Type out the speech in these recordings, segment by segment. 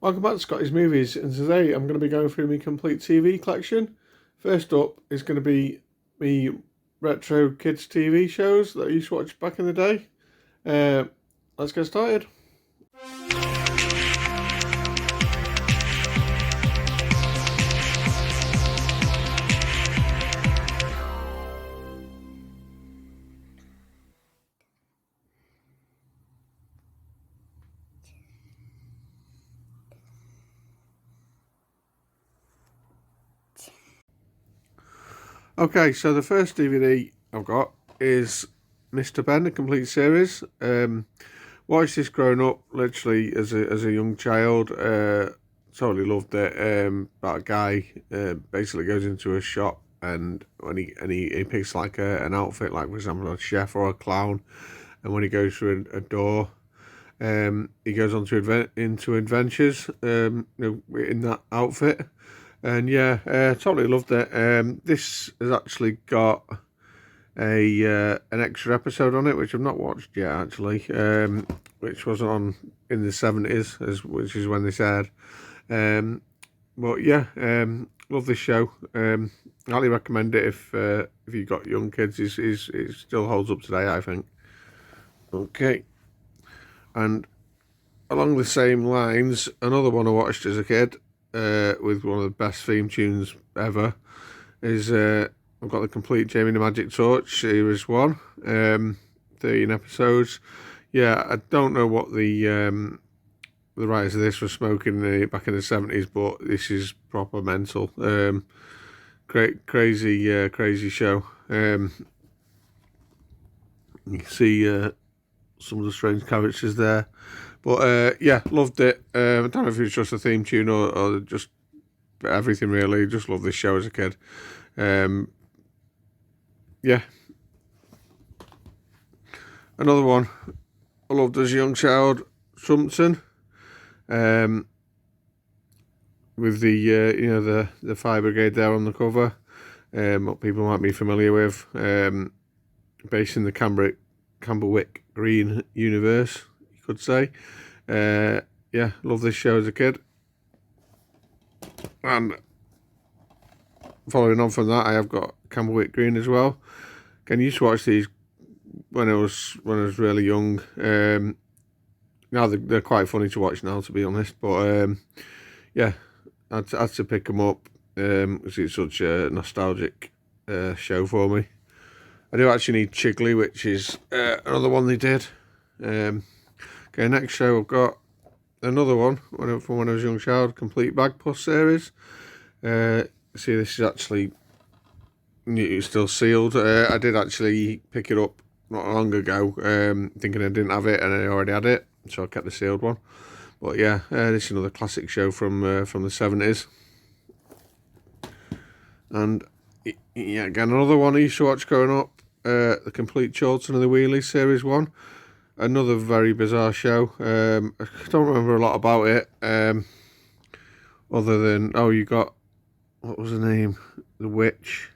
Welcome back to Scotty's Movies, and today I'm going to be going through my complete TV collection. First up is going to be me retro kids TV shows that I used to watch back in the day. Let's get started. Okay, so the first DVD I've got is Mr. Ben, the complete series. Watched this growing up, literally as a young child. Totally loved it. About a guy basically goes into a shop and he picks like an outfit, like for example a chef or a clown, and when he goes through a door, he goes on to into adventures in that outfit. And yeah, totally loved it. This has actually got an extra episode on it, which I've not watched yet actually, which was on in the 70s, which is when this aired. But yeah, love this show. Highly recommend it if you've got young kids. It still holds up today, I think. Okay, and along the same lines, another one I watched as a kid, with one of the best theme tunes ever, is I've got the complete Jamie the Magic Torch series 1, 13 episodes. Yeah, I don't know what the writers of this were smoking back in the 70s, but this is proper mental. Crazy show. You can see some of the strange characters there. But yeah, loved it. I don't know if it was just a theme tune or just everything really. Just loved this show as a kid. Yeah. Another one I loved as a young child, Trumpton. With the Fire Brigade there on the cover. What people might be familiar with. Based in the Camberwick Green universe, you could say. Yeah, love this show as a kid. And following on from that, I have got Camberwick Green as well. Again, I used to watch these when I was really young. Now they're quite funny to watch now, to be honest. But yeah, I had to pick them up because it's such a nostalgic show for me. I do actually need Chigley, which is another one they did. Okay, next show I've got another one from when I was a young child, Complete Bagpuss series. See, this is actually still sealed. I did actually pick it up not long ago, thinking I didn't have it, and I already had it, so I kept the sealed one. But yeah, this is another classic show from the 70s. And yeah, again, another one I used to watch growing up, the Complete Chorlton of the Wheelies series 1. Another very bizarre show. I don't remember a lot about it, other than, you got, what was the name? The witch.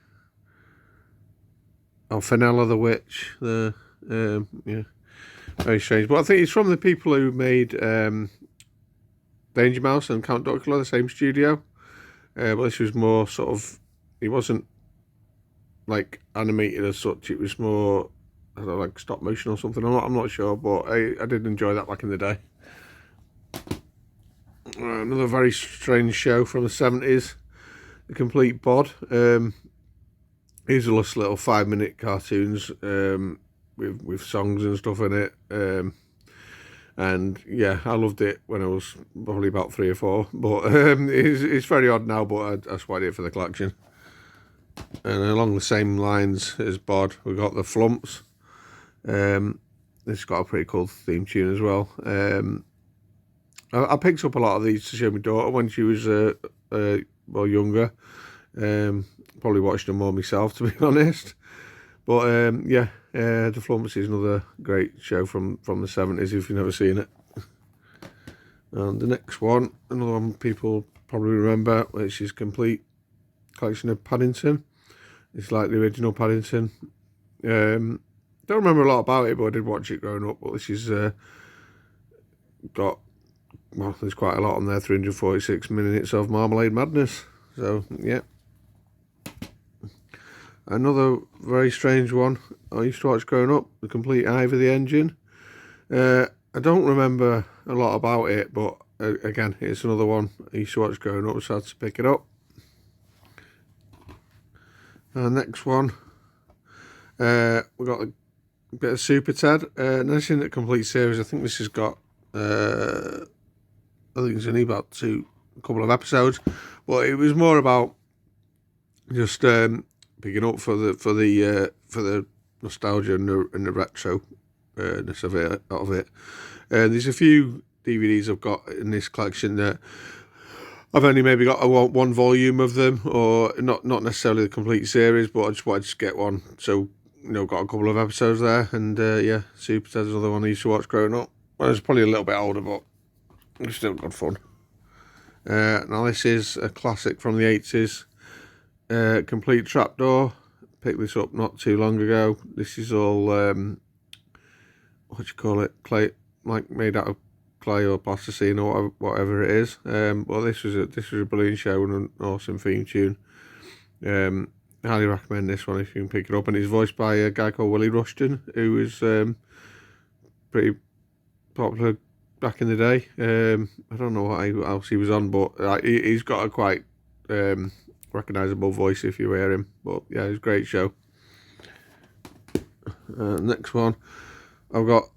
Oh, Fenella the witch. Yeah, very strange. But I think it's from the people who made Danger Mouse and Count Dracula, the same studio. But this was more sort of, it wasn't like animated as such. It was more, I don't know, like stop motion or something. I'm not sure, but I did enjoy that back in the day. Another very strange show from the 70s, The Complete Bod. These are just little 5-minute cartoons with songs and stuff in it. And yeah, I loved it when I was probably about 3 or 4. But it's very odd now, but that's why I did it for the collection. And along the same lines as Bod, we've got the Flumps. This has got a pretty cool theme tune as well. I picked up a lot of these to show my daughter when she was younger. Probably watched them more myself, to be honest. But yeah, the Flumps is another great show from the 70s if you've never seen it. And the next one, another one people probably remember, which is Complete Collection of Paddington. It's like the original Paddington. Don't remember a lot about it, but I did watch it growing up. But this is got well, there's quite a lot on there, 346 minutes of Marmalade Madness. So, yeah. Another very strange one I used to watch growing up, The Complete Ivy the Engine. I don't remember a lot about it, but again, it's another one I used to watch growing up, so I had to pick it up. Next one, we got a bit of Super Ted. Never seen the complete series. I think this has got, I think it's only about a couple of episodes, but it was more about just picking up for the nostalgia and the retro-ness of it. There's a few DVDs I've got in this collection that I've only maybe got one volume of them, or not necessarily the complete series, but I just wanted to get one. So, got a couple of episodes there, and yeah, Super Ted's another one I used to watch growing up. Well, I was probably a little bit older, but it's still good fun. Now this is a classic from the 80s, Complete Trapdoor. Picked this up not too long ago. This is all, what do you call it, clay, like made out of clay or plasticine or whatever it is. Well, this was a brilliant show and an awesome theme tune. Highly recommend this one if you can pick it up. And it's voiced by a guy called Willie Rushton, who was pretty popular back in the day. I don't know what else he was on, but he's got a quite recognisable voice if you hear him. But yeah, it's a great show. Next one, I've got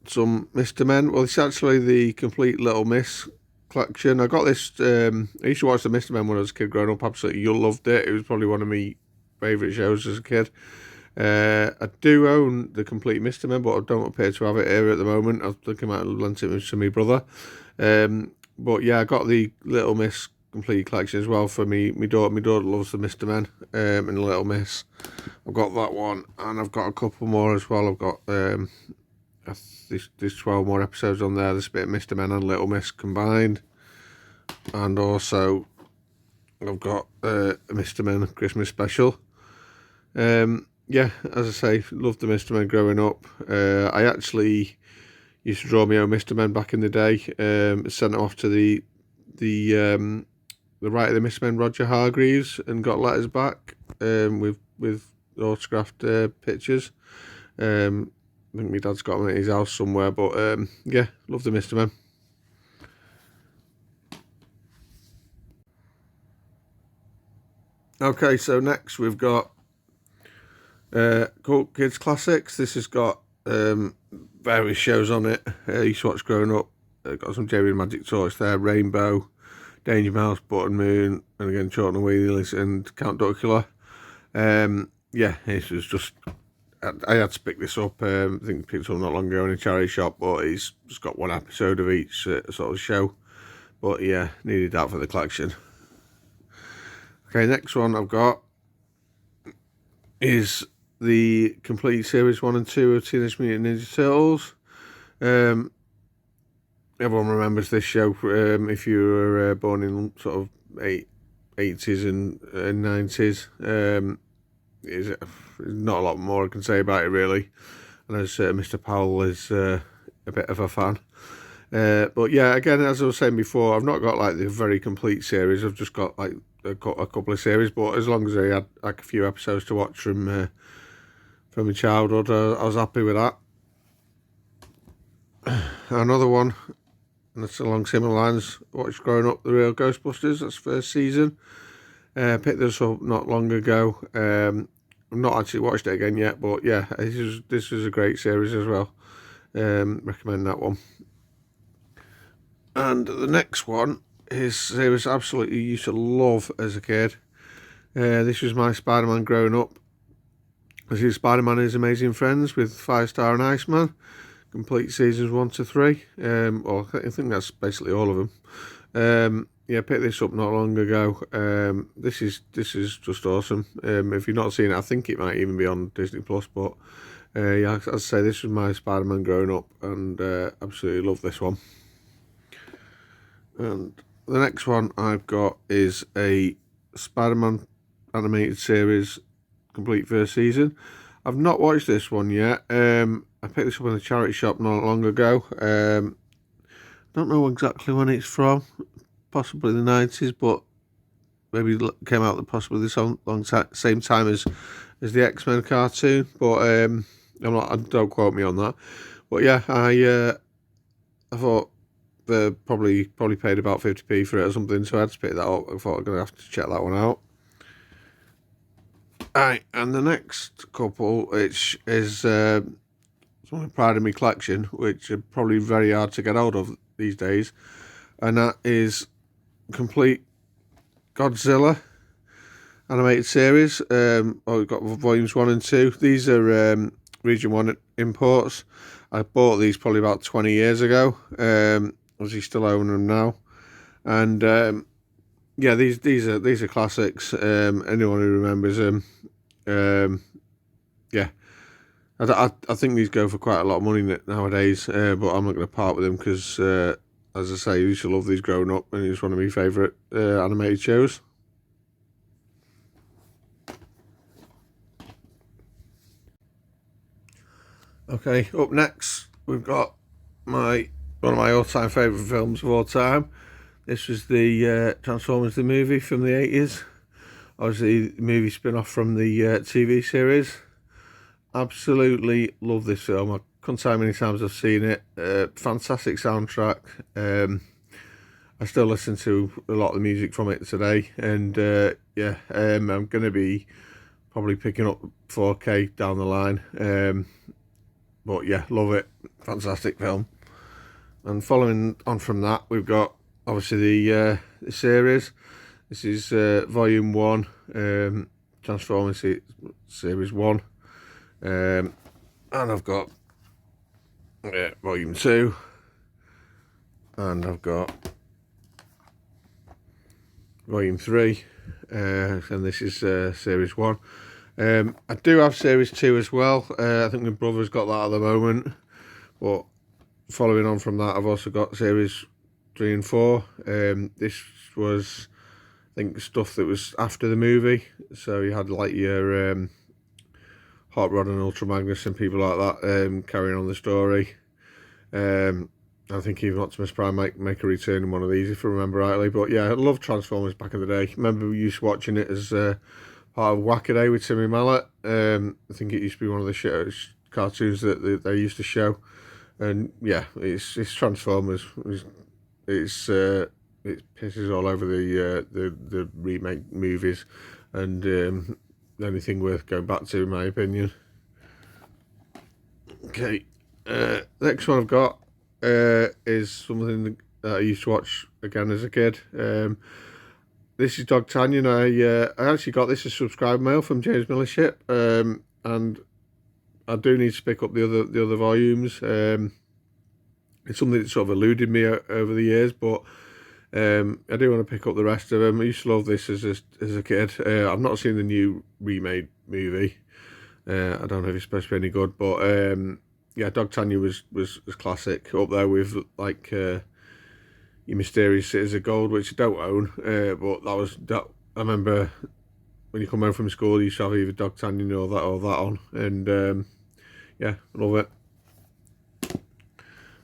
some Mr. Men. Well, it's actually the Complete Little Miss collection. I got this, I used to watch the Mr. Men when I was a kid growing up. Absolutely, you loved it. It was probably one of my favourite shows as a kid. I do own the Complete Mr. Men, but I don't appear to have it here at the moment. I think I might have lent it to my brother. But yeah, I got the Little Miss Complete collection as well for me. My daughter loves the Mr. Men and the Little Miss. I've got that one, and I've got a couple more as well. I've got there's 12 more episodes on there. There's a bit of Mr. Men and Little Miss combined, and also I've got a Mr. Men Christmas special. Yeah, as I say, loved the Mr. Men growing up. I actually used to draw my own Mr. Men back in the day. Sent it off to the writer of the Mr. Men, Roger Hargreaves, and got letters back with autographed pictures. I think my dad's got them at his house somewhere, but yeah, love the Mr. Men. Okay, so next we've got Cool Kids Classics. This has got various shows on it. I used to watch growing up. Got some Jamie and Magic Torch there, Rainbow, Danger Mouse, Button Moon, and again Chorlton and Wheelies and Count Duckula. Yeah, this was just, I had to pick this up. I think I picked it up not long ago in a charity shop, but it's just got one episode of each sort of show. But yeah, needed that for the collection. Okay, next one I've got is the complete series 1 and 2 of Teenage Mutant Ninja Turtles. Everyone remembers this show if you were born in sort of 80s and 90s. There's not a lot more I can say about it really, and as Mr. Powell is a bit of a fan. But yeah, again, as I was saying before, I've not got like the very complete series. I've just got like a couple of series, but as long as I had like a few episodes to watch from my childhood, I was happy with that. Another one, and it's along similar lines, watched growing up, The Real Ghostbusters. That's first season. Picked this up not long ago. I've not actually watched it again yet, but yeah, this is a great series as well. Recommend that one. And the next one is a series I absolutely used to love as a kid. This was my Spider-Man growing up. This is Spider-Man and His Amazing Friends with Firestar and Iceman. Complete seasons 1 to 3. Or I think that's basically all of them. Yeah, picked this up not long ago. This is just awesome. If you've not seen it, I think it might even be on Disney Plus. But yeah, as I say, this was my Spider-Man growing up, and absolutely love this one. And the next one I've got is a Spider-Man animated series, complete first season. I've not watched this one yet. I picked this up in a charity shop not long ago. I don't know exactly when it's from, possibly the 90s, but maybe came out possibly the same time as the X-Men cartoon. But don't quote me on that. But yeah, I thought they probably paid about 50p for it or something, so I had to pick that up. I thought I'm gonna have to check that one out. Alright, and the next couple, which is something pride in my collection, which are probably very hard to get hold of these days, and that is complete Godzilla animated series. We've got volumes 1 and 2. These are region 1 imports. I bought these probably about 20 years ago. Obviously still own them now, and yeah, these are classics. Anyone who remembers them, yeah, I think these go for quite a lot of money nowadays. But I'm not going to part with them because, as I say, I used to love these growing up, and it's one of my favourite animated shows. Okay, up next we've got one of my all-time favourite films of all time. This was the Transformers the movie from the 80s. Obviously, the movie spin-off from the TV series. Absolutely love this film. I couldn't tell how many times I've seen it. Fantastic soundtrack. I still listen to a lot of the music from it today, and yeah, I'm going to be probably picking up 4K down the line. But yeah, love it. Fantastic film. And following on from that, we've got obviously the series. This is volume 1, Transformers series 1. And I've got volume 2. And I've got volume 3. And this is series 1. I do have series 2 as well. I think my brother's got that at the moment. But following on from that, I've also got series 3 and 4. This was, I think, stuff that was after the movie. So you had like your Hot Rod and Ultra Magnus and people like that carrying on the story. I think even Optimus Prime might make a return in one of these, if I remember rightly. But yeah, I love Transformers back in the day. Remember we used to watching it as part of Wacky Races with Timmy Mallet. I think it used to be one of the cartoons that they used to show. And yeah, it's Transformers. It pisses all over the remake movies, and the only thing worth going back to, in my opinion. Okay, next one I've got is something that I used to watch again as a kid. This is Dog Tanyan. I actually got this as subscriber mail from James Millership, and I do need to pick up the other volumes. It's something that sort of eluded me over the years, but I do want to pick up the rest of them. I used to love this as a kid. I've not seen the new remade movie. I don't know if it's supposed to be any good, but yeah, Dog Tanya was classic, up there with like your Mysterious Cities of Gold, which I don't own, but that. I remember when you come home from school, you used to have either Dog Tanya or that on, and yeah, love it.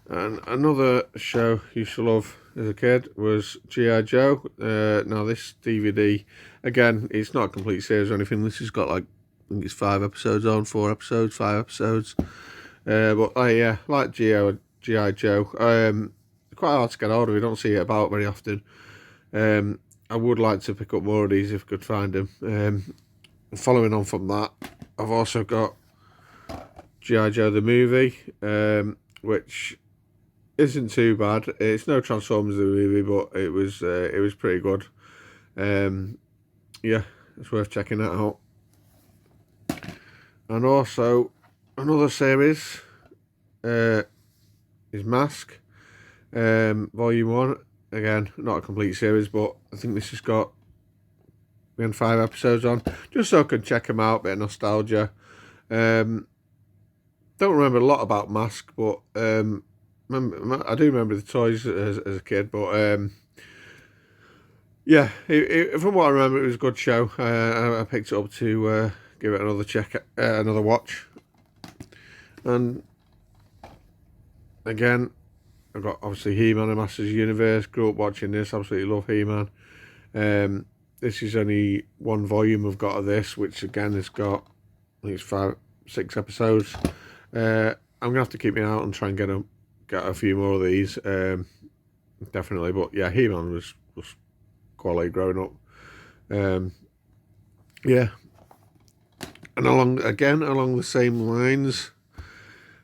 And another show I used to love as a kid was G.I. Joe. Now this DVD, again, it's not a complete series or anything. This has got like, I think it's 5 episodes on, 4 episodes, 5 episodes. But yeah, like G.I. Joe. Quite hard to get hold of. You don't see it about very often. I would like to pick up more of these if I could find them. Following on from that, I've also got G.I. Joe the movie, which isn't too bad. It's no Transformers the movie, but it was pretty good. Yeah, it's worth checking that out. And also another series is Mask, volume 1. Again, not a complete series, but I think this has got 5 episodes on, just so I can check them out. Bit of nostalgia. Don't remember a lot about Mask, but I do remember the toys as a kid, but yeah, from what I remember, it was a good show. I picked it up to give it another check, another watch. And again, I've got obviously He-Man and Masters of the Universe. Grew up watching this. Absolutely love He-Man. This is only one volume I've got of this, which again has got, I think it's 6 episodes. I'm gonna have to keep me out and try and get a few more of these. Definitely, but yeah, He-Man was quality growing up. Yeah, and along the same lines,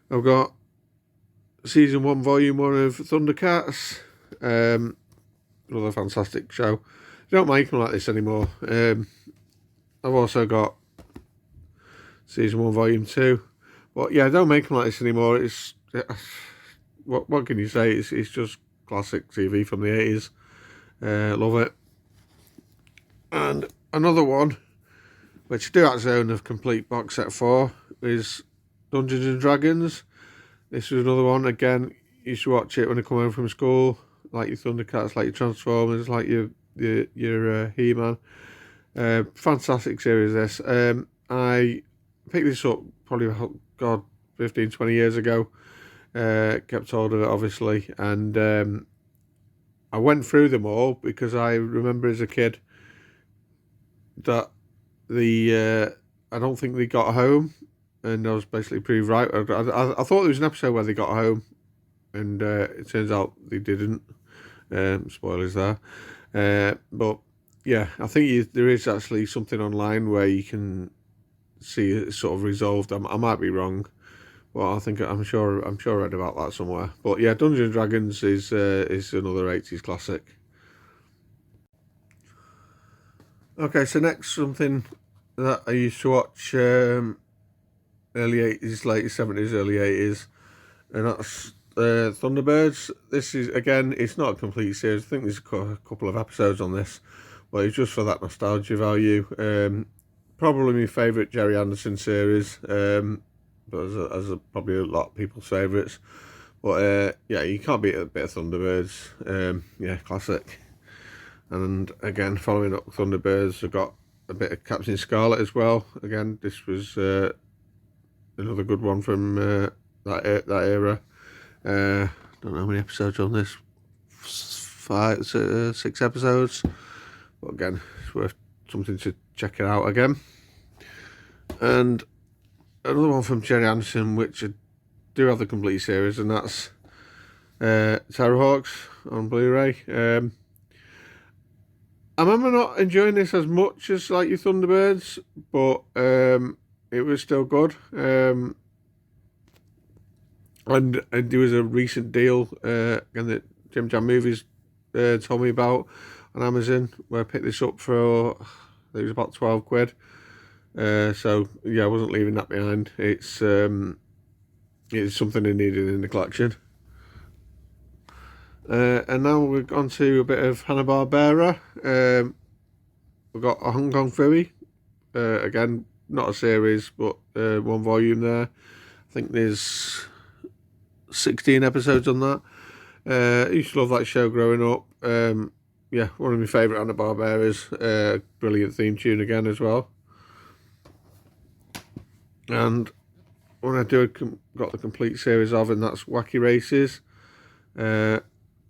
I've got season 1, volume 1 of Thundercats. Another fantastic show. They don't make them like this anymore. I've also got season 1, volume 2. But yeah, don't make them like this anymore. It's what can you say? It's just classic TV from the 80s. Love it. And another one, which I do actually own a complete box set for, is Dungeons and Dragons. This is another one. Again, you used to watch it when I come home from school, like your Thundercats, like your Transformers, like your He-Man. Fantastic series, this. I picked this up probably, 15, 20 years ago. Kept hold of it, obviously, and I went through them all because I remember as a kid that I don't think they got home, and I was basically proved right. I thought there was an episode where they got home, and it turns out they didn't. Spoilers there. But yeah, I think there is actually something online where you can see it sort of resolved. I might be wrong, but I'm sure I read about that somewhere. But yeah, Dungeons and Dragons is another 80s classic. Okay, so next, something that I used to watch early 80s, late 70s, early 80s, and that's Thunderbirds. This is, again, it's not a complete series. I think there's a couple of episodes on this, but it's just for that nostalgia value. Probably my favourite Gerry Anderson series, but as probably a lot of people's favourites. But yeah, you can't beat a bit of Thunderbirds. Yeah, classic. And again, following up Thunderbirds, I've got a bit of Captain Scarlet as well. Again, this was another good one from that era. Don't know how many episodes on this. 6 episodes. But again, it's worth something to check it out again. And another one from Gerry Anderson, which I do have the complete series, and that's Terrorhawks on Blu-ray. I remember not enjoying this as much as like your Thunderbirds, but it was still good. And there was a recent deal again that Jim Jam Movies told me about on Amazon, where I picked this up for, I think it was about £12. So yeah, I wasn't leaving that behind. It's something I needed in the collection. And now we've gone to a bit of Hanna-Barbera. We've got a Hong Kong Phooey. Again, not a series, but one volume there. I think there's 16 episodes on that. I used to love that show growing up. Yeah, one of my favourite Hanna-Barberas. Brilliant theme tune again as well. And one I got the complete series of, and that's Wacky Races.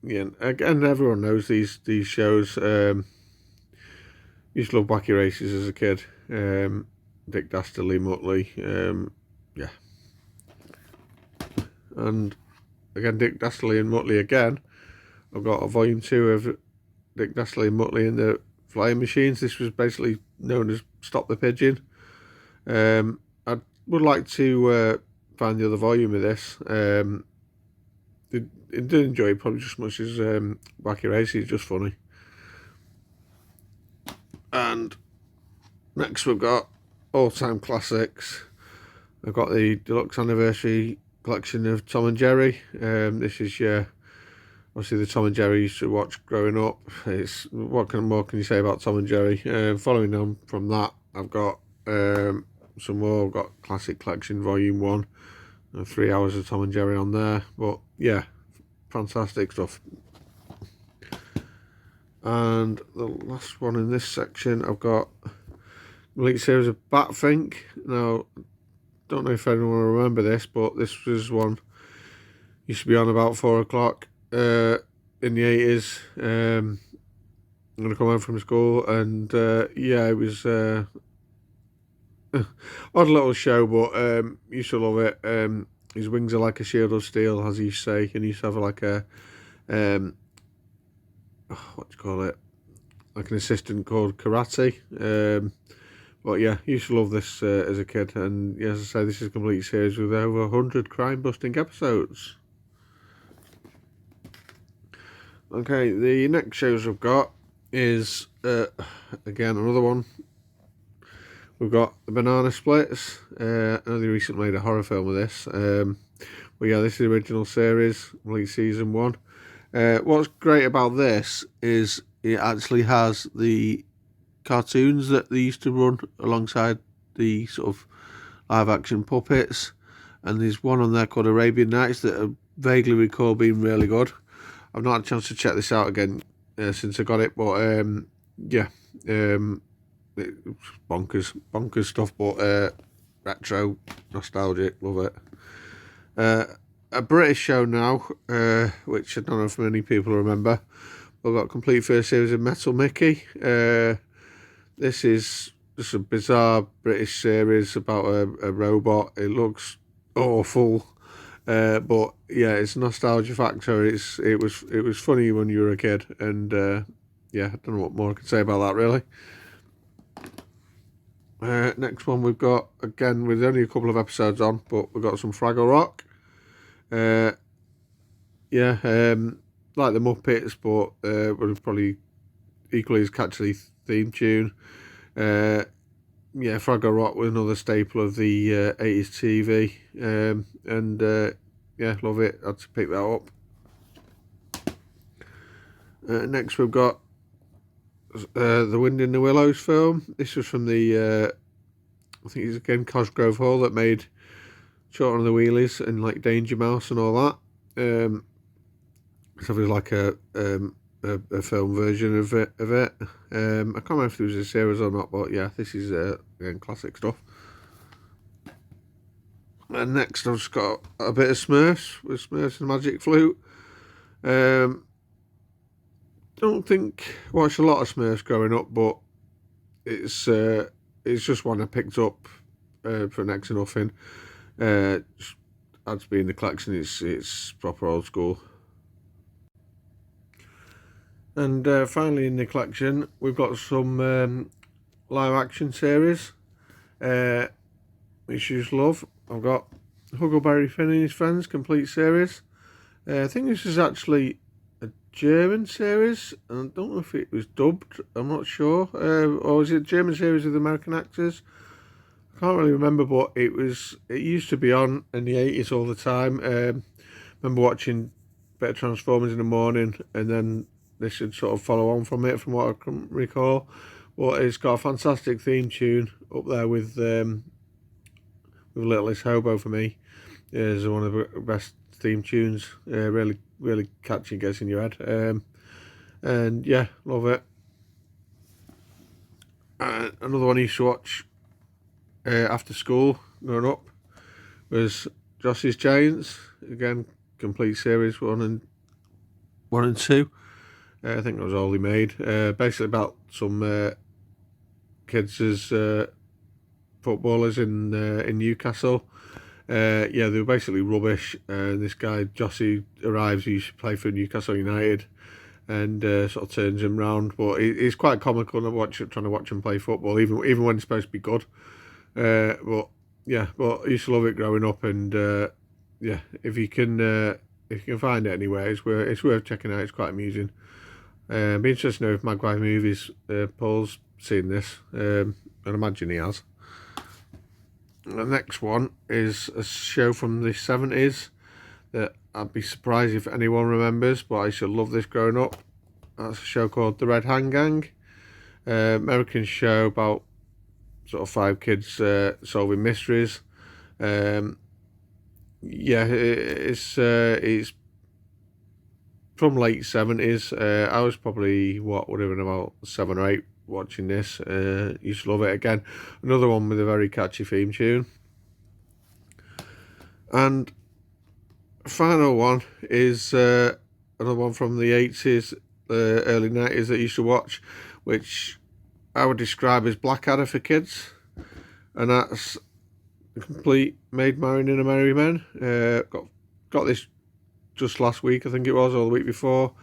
Yeah, again, everyone knows these shows. Used to love Wacky Races as a kid. Dick Dastardly, Muttley. Yeah. And again, Dick Dastardly and Muttley again. I've got a volume 2 of Dick Dastardly and Muttley and the Flying Machines. This was basically known as Stop the Pigeon. I would like to find the other volume of this. I did enjoy it probably just as much as Wacky Races. It's just funny. And next we've got all-time classics. I've got the deluxe anniversary collection of Tom and Jerry. This is obviously the Tom and Jerry you used to watch growing up. It's what more can you say about Tom and Jerry? Following on from that, I've got some more. I've got Classic Collection Volume 1. 3 hours of Tom and Jerry on there. But yeah, fantastic stuff. And the last one in this section, I've got a complete series of Batfink. Now, don't know if anyone will remember this, but this was one Used to be on about 4 o'clock in the 80s. I'm going to come home from school, and yeah, it was odd little show, but used to love it. His wings are like a shield of steel, as he used to say, and he used to have like a what do you call it? Like an assistant called Karate. But yeah, used to love this as a kid, and yeah, as I say, this is a complete series with over 100 crime-busting episodes. Okay, the next shows we've got is again another one. We've got the Banana Splits. I know they recently made a horror film of this. But yeah, this is the original series, like season 1. What's great about this is it actually has the cartoons that they used to run alongside the sort of live action puppets, and there's one on there called Arabian Nights that I vaguely recall being really good. I've not had a chance to check this out again since I got it, but yeah, it's bonkers stuff, but retro, nostalgic, love it. A British show now, which I don't know if many people remember. We've got a complete first series of Metal Mickey. This is just a bizarre British series about a robot. It looks awful, but yeah, it's a nostalgia factor. It was funny when you were a kid, and yeah, I don't know what more I can say about that really. Next one we've got, again with only a couple of episodes on, but we've got some Fraggle Rock. Yeah, like the Muppets, but with probably equally as catchy theme tune. Yeah, Fraggle Rock was another staple of the 80s TV, and yeah, love it. I had to pick that up. Next we've got The Wind in the Willows film. This was from the I think it's again Cosgrove Hall that made Short on the Wheelies and like Danger Mouse and all that. So it was like a film version of it. I can't remember if there was a series or not, but yeah, this is again classic stuff. And next I've just got a bit of Smurfs with Smurfs and Magic Flute. Don't think watched a lot of Smurfs growing up, but it's just one I picked up for next to nothing. Had to be in the collection. It's proper old school. And finally in the collection we've got some live action series which you love. I've got Huggleberry Finn and his Friends complete series. I think this is actually a German series, and I don't know if it was dubbed, I'm not sure, or was it a German series with American actors? I can't really remember, but it used to be on in the 80s all the time. Remember watching a bit of Transformers in the morning, and then this should sort of follow on from it, from what I can recall. But it's got a fantastic theme tune up there with Littlest Hobo for me. It's one of the best theme tunes. Really, really catchy, gets in your head. And yeah, love it. Another one I used to watch after school growing up was Joss's Giants. Again, complete series 1 and 2. I think that was all he made. Basically about some kids as footballers in Newcastle. Yeah, they were basically rubbish. This guy Jossie arrives. He used to play for Newcastle United, and sort of turns him round. But it's quite comical trying to watch him play football, even when he's supposed to be good. But yeah, I used to love it growing up, and yeah, if you can find it anywhere, it's worth checking out. It's quite amusing. Be interested to know if Magpie Movies Paul's seen this. I'd imagine he has. The next one is a show from the 70s that I'd be surprised if anyone remembers, but I used to love this growing up. That's a show called The Red Hand Gang. American show about sort of 5 kids solving mysteries. Yeah, it's from late 70s. I was probably, would have been about 7 or 8 watching this. Used to love it. Again, another one with a very catchy theme tune. And final one is another one from the 80s, early 90s that I used to watch, which I would describe as Blackadder for kids. And that's a complete Maid Marian and a Merry Men. Got this just last week, I think it was, or the week before.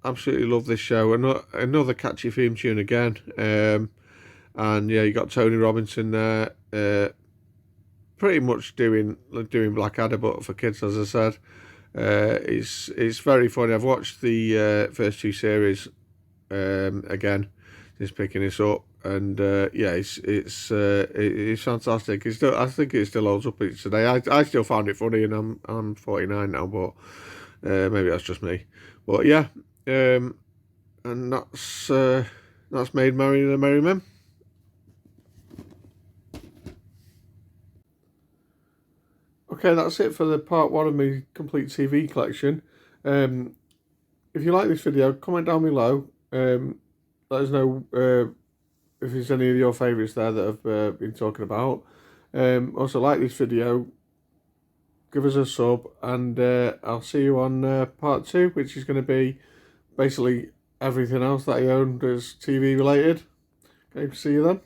Absolutely love this show. Another catchy theme tune again. And yeah, you got Tony Robinson there, pretty much doing Blackadder, but for kids, as I said. It's very funny. I've watched the first two series again since picking this up, and yeah, it's fantastic. I think it still holds up today. I still found it funny, and I'm 49 now, but maybe that's just me. But yeah, and that's Maid Marian and the Merry Men. Okay, that's it for the part one of my complete TV collection. If you like this video, comment down below. Let us know if there's any of your favourites there that I've been talking about. Also, like this video, give us a sub, and I'll see you on part two, which is going to be basically everything else that I own that's TV related. Okay, see you then.